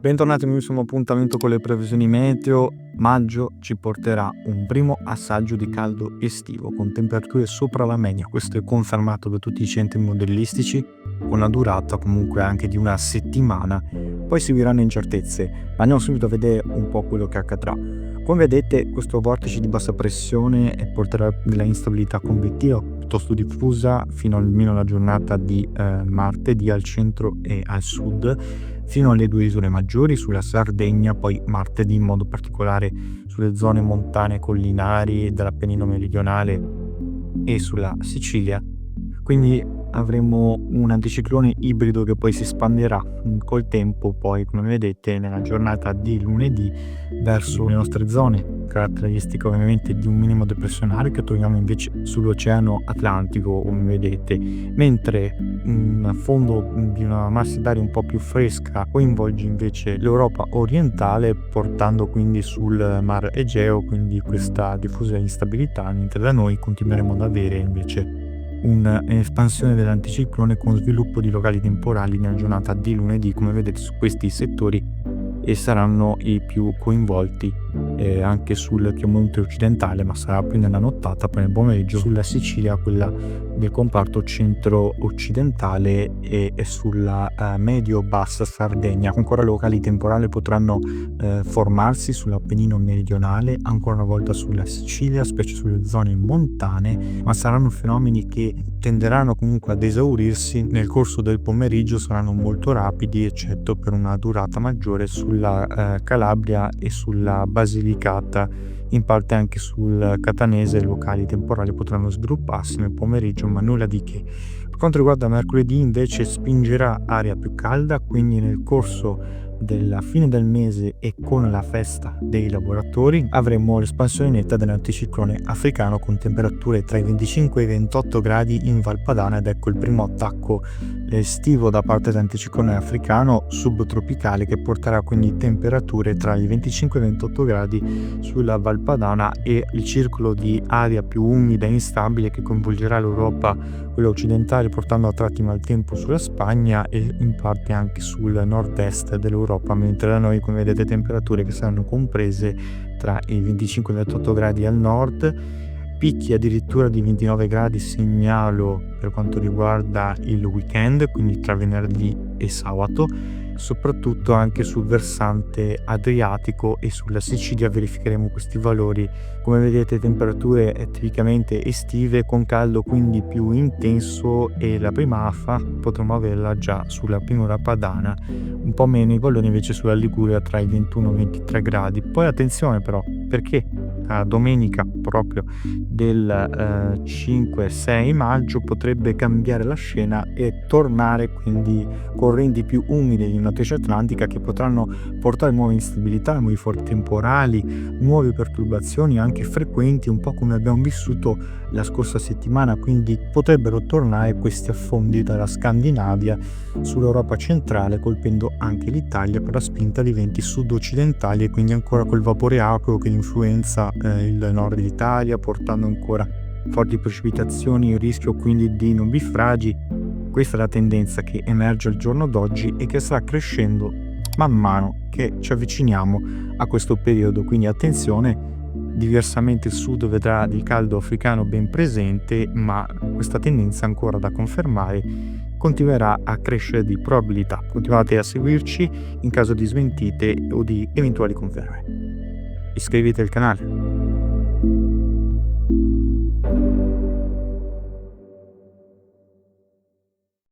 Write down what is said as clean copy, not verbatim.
Bentornati in un nuovo appuntamento con le previsioni meteo. Maggio ci porterà un primo assaggio di caldo estivo con temperature sopra la media. Questo è confermato da tutti i centri modelistici, con una durata comunque anche di una settimana. Poi seguiranno incertezze, ma andiamo subito a vedere un po' quello che accadrà. Come vedete, questo vortice di bassa pressione porterà della instabilità convettiva piuttosto diffusa fino almeno alla giornata di martedì al centro e al sud, fino alle due isole maggiori, sulla Sardegna, poi martedì in modo particolare sulle zone montane collinari dell'Appennino meridionale e sulla Sicilia. Quindi avremo un anticiclone ibrido che poi si espanderà col tempo, poi come vedete nella giornata di lunedì verso le nostre zone, caratteristica ovviamente di un minimo depressionale che troviamo invece sull'Oceano Atlantico, come vedete, mentre un fondo di una massa d'aria un po' più fresca coinvolge invece l'Europa orientale, portando quindi sul Mar Egeo quindi questa diffusa instabilità, mentre da noi continueremo ad avere invece un'espansione dell'anticiclone con sviluppo di locali temporali nella giornata di lunedì, come vedete su questi settori, e saranno i più coinvolti anche sul Piemonte occidentale, ma sarà più nella nottata, poi nel pomeriggio sulla Sicilia, quella del comparto centro-occidentale, e sulla medio-bassa Sardegna. Ancora locali temporali potranno formarsi sull'Appennino meridionale, ancora una volta sulla Sicilia, specie sulle zone montane, ma saranno fenomeni che tenderanno comunque ad esaurirsi nel corso del pomeriggio, saranno molto rapidi, eccetto per una durata maggiore sulla Calabria e sulla Basilicata, in parte anche sul Catanese. Locali temporali potranno svilupparsi nel pomeriggio, ma nulla di che. Per quanto riguarda mercoledì invece spingerà aria più calda, quindi nel corso della fine del mese e con la festa dei lavoratori avremo l'espansione netta dell'anticiclone africano con temperature tra i 25 e i 28 gradi in Val Padana, ed ecco il primo attacco estivo da parte dell'anticiclone africano subtropicale, che porterà quindi temperature tra i 25 e i 28 gradi sulla Val Padana, e il circolo di aria più umida e instabile che coinvolgerà l'Europa, quella occidentale, portando a tratti maltempo sulla Spagna e in parte anche sul nord-est dell'Europa, mentre da noi, come vedete, temperature che saranno comprese tra i 25 e i 28 gradi al nord, picchi addirittura di 29 gradi segnalo per quanto riguarda il weekend, quindi tra venerdì e sabato, soprattutto anche sul versante adriatico e sulla Sicilia verificheremo questi valori. Come vedete, temperature tipicamente estive con caldo quindi più intenso, e la prima afa potremo averla già sulla pianura padana, un po' meno i valori invece sulla Liguria tra i 21 e i 23 gradi. Poi attenzione però, perché domenica proprio del 5-6 maggio potrebbe cambiare la scena e tornare quindi correnti più umide di matrice atlantica che potranno portare nuove instabilità, nuovi forti temporali, nuove perturbazioni anche frequenti, un po' come abbiamo vissuto la scorsa settimana. Quindi potrebbero tornare questi affondi dalla Scandinavia sull'Europa centrale, colpendo anche l'Italia per la spinta di venti sud-occidentali, e quindi ancora quel vapore acqueo che influenza il nord d'Italia, portando ancora forti precipitazioni, il rischio quindi di nubifragi. Questa è la tendenza che emerge al giorno d'oggi e che sta crescendo man mano che ci avviciniamo a questo periodo, quindi attenzione. Diversamente il sud vedrà del caldo africano ben presente, ma questa tendenza ancora da confermare continuerà a crescere di probabilità. Continuate a seguirci in caso di smentite o di eventuali conferme. Iscrivetevi al canale.